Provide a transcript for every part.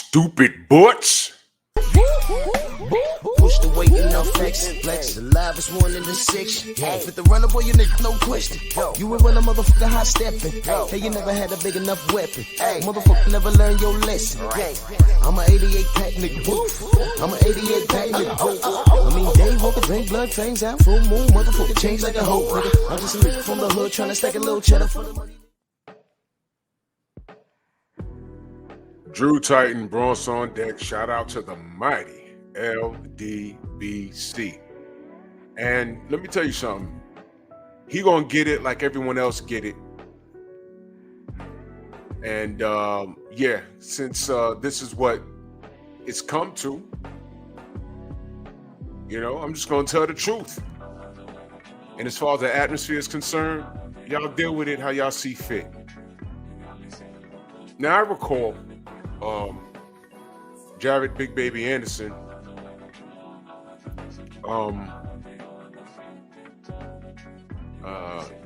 Stupid butch. Push the weight in no flex. Alive is one in the six. Fit the runner, boy, you nigga, no question. You ain't run a motherfucker high stepping. Hey, you never had a big enough weapon. Motherfucker never learned your lesson. I'm an 88 pack nigga. I'm an 88 pack nigga. I mean, day walker, drink blood, trains out, full moon, motherfucker change like a hoe, nigga. I'm just a nigga from the hood trying to stack a little cheddar for the money. Drew Titan, Bronx on deck. Shout out to the mighty LDBC. And let me tell you something. He gonna get it like everyone else get it. And yeah, since this is what it's come to, you know, I'm just gonna tell the truth. And as far as the atmosphere is concerned, y'all deal with it how y'all see fit. Now I recall Jared Big Baby Anderson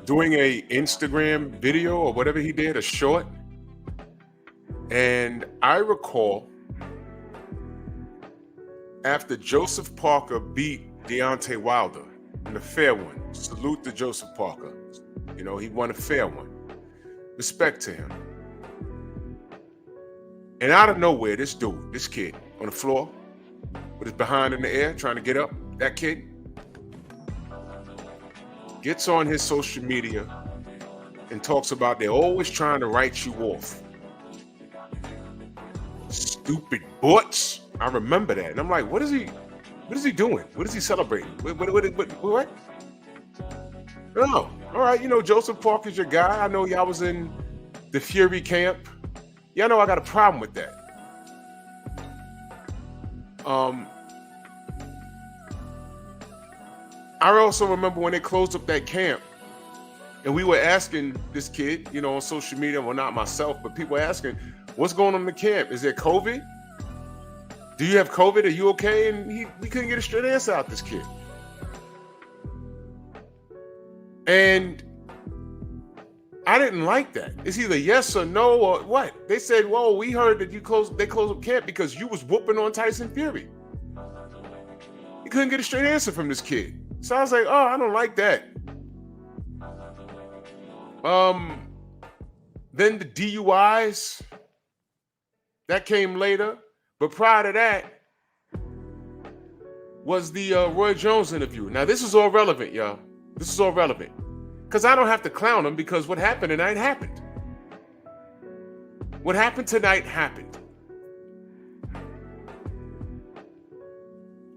doing a Instagram video or whatever he did, a short. And I recall after Joseph Parker beat Deontay Wilder in a fair one, salute to Joseph Parker. You know, he won a fair one. Respect to him. And out of nowhere, this dude, this kid on the floor with his behind in the air trying to get up, that kid gets on his social media and talks about they're always trying to write you off. Stupid butts. I remember that. And I'm like, what is he doing? What is he celebrating? What? No. All right, you know, Joseph Parker's your guy. I know y'all was in the Fury camp. Y'all know I got a problem with that. I also remember when they closed up that camp and we were asking this kid, you know, on social media, well, not myself, but people asking, what's going on in the camp? Is there COVID? Do you have COVID? Are you okay? And we couldn't get a straight answer out this kid. And I didn't like that. It's either yes or no or what. They said, well, we heard that they closed up camp because you was whooping on Tyson Fury. You couldn't get a straight answer from this kid. So I was like, oh, I don't like that. Then the DUIs, that came later. But prior to that was the Roy Jones interview. Now, this is all relevant, y'all. This is all relevant. Because I don't have to clown him because what happened tonight happened. What happened tonight happened.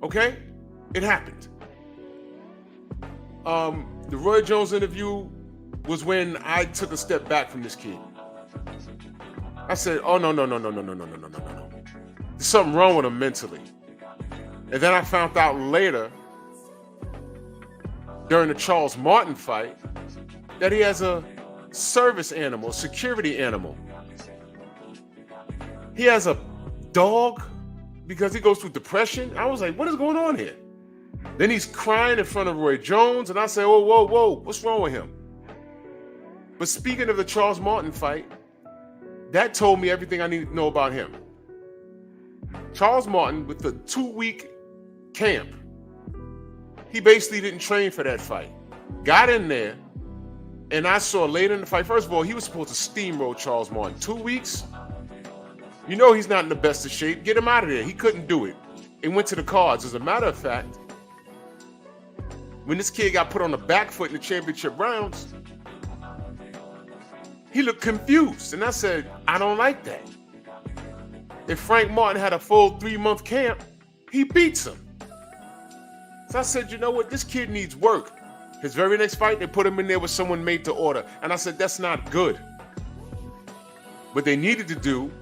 Okay? It happened. The Roy Jones interview was when I took a step back from this kid. I said, oh, no. There's something wrong with him mentally. And then I found out later, during the Charles Martin fight, that he has a service animal, security animal. He has a dog because he goes through depression. I was like, what is going on here? Then he's crying in front of Roy Jones, and I say, oh, whoa, what's wrong with him? But speaking of the Charles Martin fight, that told me everything I needed to know about him. Charles Martin, with the 2-week camp, he basically didn't train for that fight. Got in there, and I saw later in the fight, first of all, he was supposed to steamroll Charles Martin. 2 weeks? You know he's not in the best of shape. Get him out of there. He couldn't do it. It went to the cards. As a matter of fact, when this kid got put on the back foot in the championship rounds, he looked confused. And I said, I don't like that. If Frank Martin had a full 3-month camp, he beats him. So I said, you know what? This kid needs work. His very next fight, they put him in there with someone made to order. And I said, that's not good. What they needed to do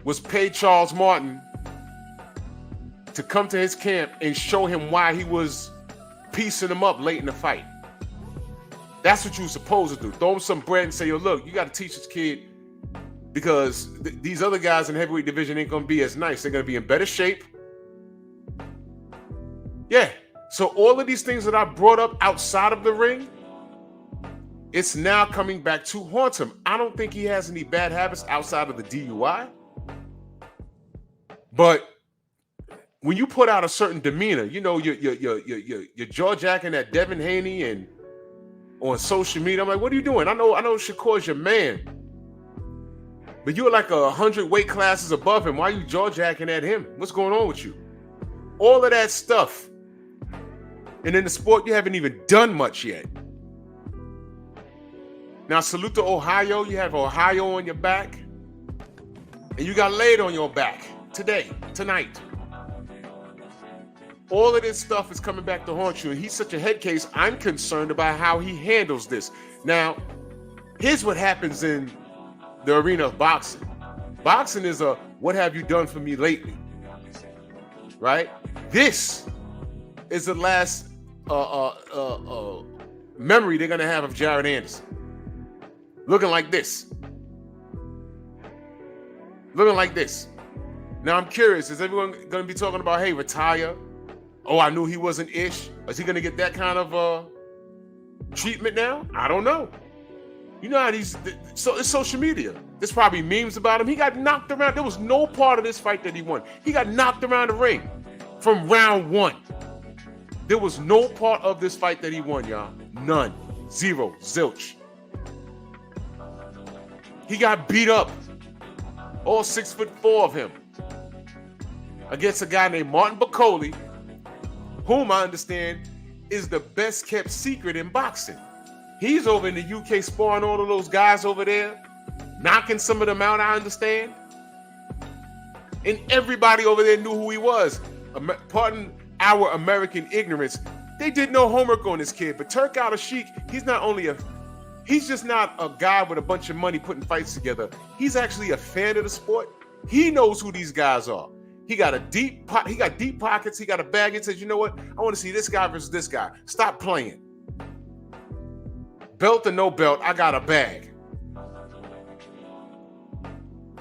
was pay Charles Martin to come to his camp and show him why he was piecing him up late in the fight. That's what you were supposed to do. Throw him some bread and say, yo, look, you got to teach this kid because these other guys in the heavyweight division ain't going to be as nice. They're going to be in better shape. Yeah. So all of these things that I brought up outside of the ring, it's now coming back to haunt him. I don't think he has any bad habits outside of the DUI. But when you put out a certain demeanor, you know, you're jaw jacking at Devin Haney and on social media. I'm like, what are you doing? I know Shakur's your man, but you're like 100 weight classes above him. Why are you jaw jacking at him? What's going on with you? All of that stuff. And in the sport, you haven't even done much yet. Now, salute to Ohio. You have Ohio on your back. And you got laid on your back tonight. All of this stuff is coming back to haunt you. And he's such a head case. I'm concerned about how he handles this. Now, here's what happens in the arena of boxing. Boxing is a what have you done for me lately? Right? This is the last memory they're going to have of Jared Anderson. Looking like this. Looking like this. Now, I'm curious. Is everyone going to be talking about, hey, retire? Oh, I knew he wasn't ish. Is he going to get that kind of treatment now? I don't know. You know how so it's social media. There's probably memes about him. He got knocked around. There was no part of this fight that he won. He got knocked around the ring from round one. There was no part of this fight that he won, y'all. None. Zero. Zilch. He got beat up. All 6'4" of him. Against a guy named Martin Bakole, whom I understand is the best kept secret in boxing. He's over in the UK sparring all of those guys over there, knocking some of them out, I understand. And everybody over there knew who he was. Pardon our American ignorance. They did no homework on this kid. But Turk Al-Sheikh, he's just not a guy with a bunch of money putting fights together. He's actually a fan of the sport. He knows who these guys are. He got deep pockets. He got a bag. He says, you know what? I want to see this guy versus this guy. Stop playing. Belt or no belt, I got a bag.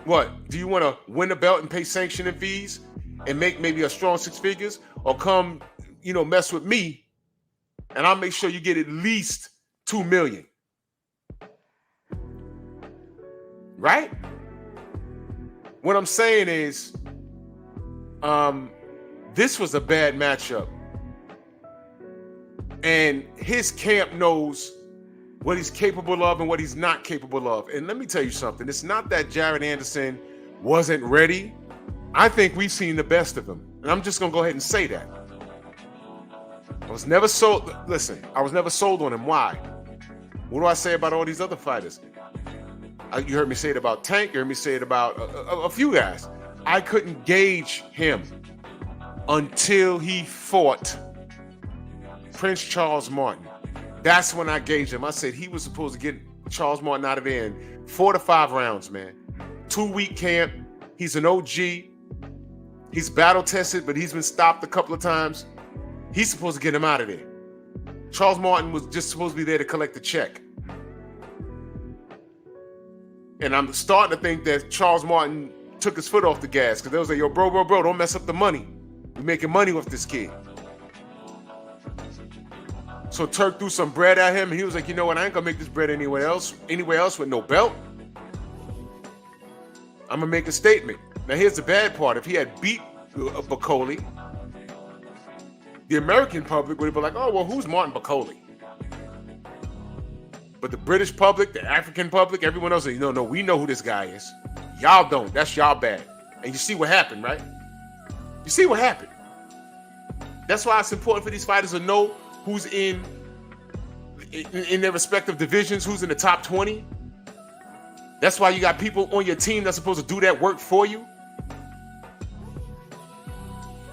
What? Do you want to win a belt and pay sanctioning fees and make maybe a strong 6 figures? Or come, mess with me and I'll make sure you get at least $2 million. Right? What I'm saying is, this was a bad matchup. And his camp knows what he's capable of and what he's not capable of. And let me tell you something. It's not that Jared Anderson wasn't ready. I think we've seen the best of him. And I'm just going to go ahead and say that. I was never sold. Listen, I was never sold on him. Why? What do I say about all these other fighters? You heard me say it about Tank. You heard me say it about a few guys. I couldn't gauge him until he fought Prince Charles Martin. That's when I gauged him. I said he was supposed to get Charles Martin out of there in 4 to 5 rounds, man. 2-week camp. He's an OG. He's battle tested, but he's been stopped a couple of times. He's supposed to get him out of there. Charles Martin was just supposed to be there to collect the check. And I'm starting to think that Charles Martin took his foot off the gas because they was like, yo, bro, don't mess up the money. We're making money with this kid. So Turk threw some bread at him, and he was like, you know what? I ain't gonna make this bread anywhere else with no belt. I'm gonna make a statement. Now here's the bad part. If he had beat Bakole, the American public would have been like, oh, well, who's Martin Bakole? But the British public, the African public, everyone else, no, we know who this guy is. Y'all don't. That's y'all bad. And you see what happened, right? You see what happened. That's why it's important for these fighters to know who's in their respective divisions, who's in the top 20. That's why you got people on your team that's supposed to do that work for you.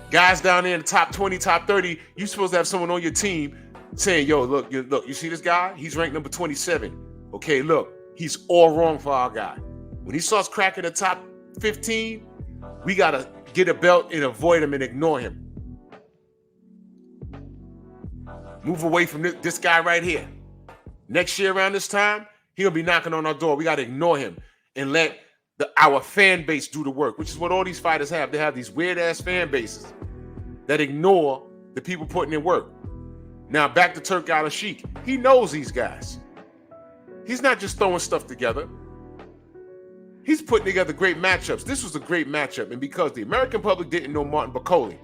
Guys down there in the top 20, top 30, you're supposed to have someone on your team saying, yo, look, you see this guy? He's ranked number 27. Okay, look, he's all wrong for our guy. When he starts cracking the top 15, we got to get a belt and avoid him and ignore him. Move away from this guy right here. Next year around this time, he'll be knocking on our door. We got to ignore him and let our fan base do the work, which is what all these fighters have. They have these weird-ass fan bases that ignore the people putting in work. Now, back to Turk Al-Sheikh. He knows these guys. He's not just throwing stuff together. He's putting together great matchups. This was a great matchup. And because the American public didn't know Martin Bakole,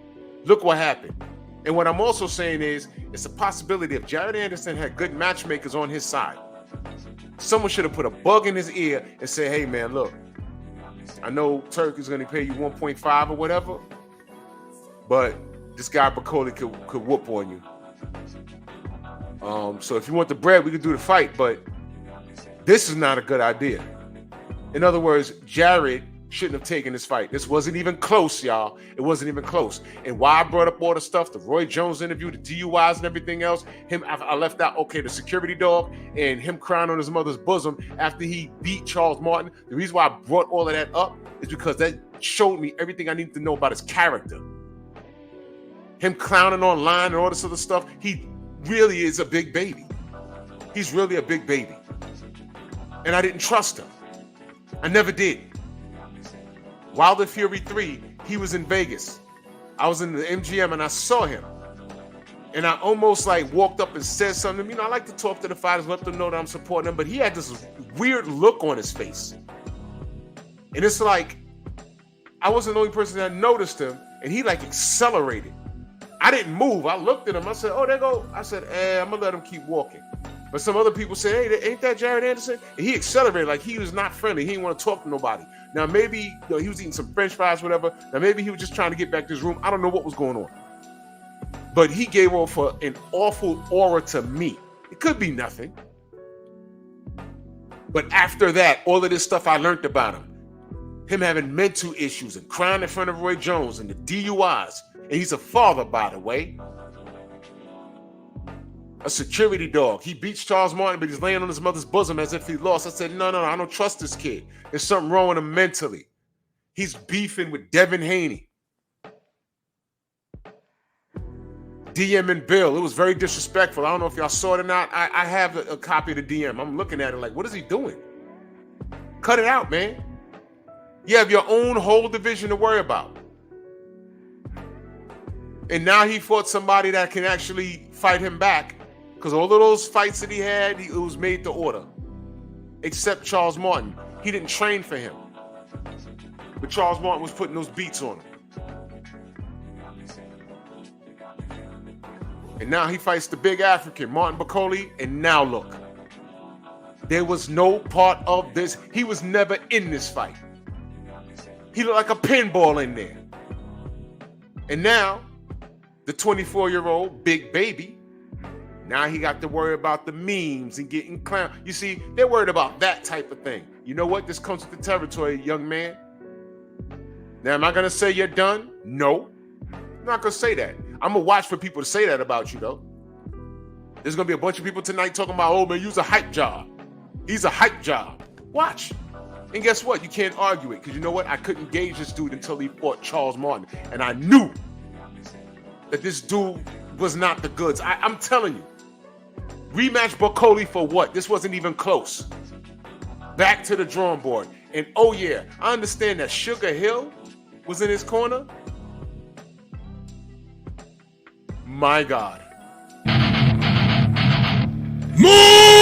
look what happened. And what I'm also saying is, it's a possibility if Jared Anderson had good matchmakers on his side, someone should have put a bug in his ear and said, hey, man, look, I know Turk is going to pay you 1.5 or whatever, but this guy Bakole could whoop on you. So if you want the bread, we could do the fight, but this is not a good idea. In other words, Jared shouldn't have taken this fight. This wasn't even close, y'all. It wasn't even close. And why I brought up all the stuff, the Roy Jones interview, the DUIs and everything else, I left out, okay, the security dog and him crying on his mother's bosom after he beat Charles Martin. The reason why I brought all of that up is because that showed me everything I needed to know about his character. Him clowning online and all this other stuff, he really is a big baby. He's really a big baby. And I didn't trust him. I never did. Wilder Fury 3, he was in Vegas. I was in the MGM and I saw him. And I almost like walked up and said something. You know, I like to talk to the fighters, let them know that I'm supporting them, but he had this weird look on his face. And it's like, I wasn't the only person that noticed him, and he like accelerated. I didn't move. I looked at him. I said, oh, there go. I said, I'm going to let him keep walking. But some other people said, hey, ain't that Jared Anderson? And he accelerated like he was not friendly. He didn't want to talk to nobody. Now, maybe he was eating some French fries, whatever. Now, maybe he was just trying to get back to his room. I don't know what was going on. But he gave off an awful aura to me. It could be nothing. But after that, all of this stuff I learned about him having mental issues and crying in front of Roy Jones and the DUIs. And he's a father, by the way. A security dog. He beats Charles Martin, but he's laying on his mother's bosom as if he lost. I said, no, I don't trust this kid. There's something wrong with him mentally. He's beefing with Devin Haney. DM and Bill. It was very disrespectful. I don't know if y'all saw it or not. I have a copy of the DM. I'm looking at it like, what is he doing? Cut it out, man. You have your own whole division to worry about. And now he fought somebody that can actually fight him back. Because all of those fights that he had, it was made to order. Except Charles Martin. He didn't train for him. But Charles Martin was putting those beats on him. And now he fights the big African, Martin Bakole. And now look. There was no part of this. He was never in this fight. He looked like a pinball in there. And now, the 24-year-old big baby, now he got to worry about the memes and getting clown. You see, they're worried about that type of thing. You know what? This comes with the territory, young man. Now, am I going to say you're done? No. I'm not going to say that. I'm going to watch for people to say that about you, though. There's going to be a bunch of people tonight talking about, oh, man, you's a hype job. He's a hype job. Watch. And guess what? You can't argue it because you know what? I couldn't gauge this dude until he fought Charles Martin. And I knew that this dude was not the goods. I'm telling you. Rematch Bakole for what? This wasn't even close. Back to the drawing board. And oh yeah, I understand that Sugar Hill was in his corner. My God. Move!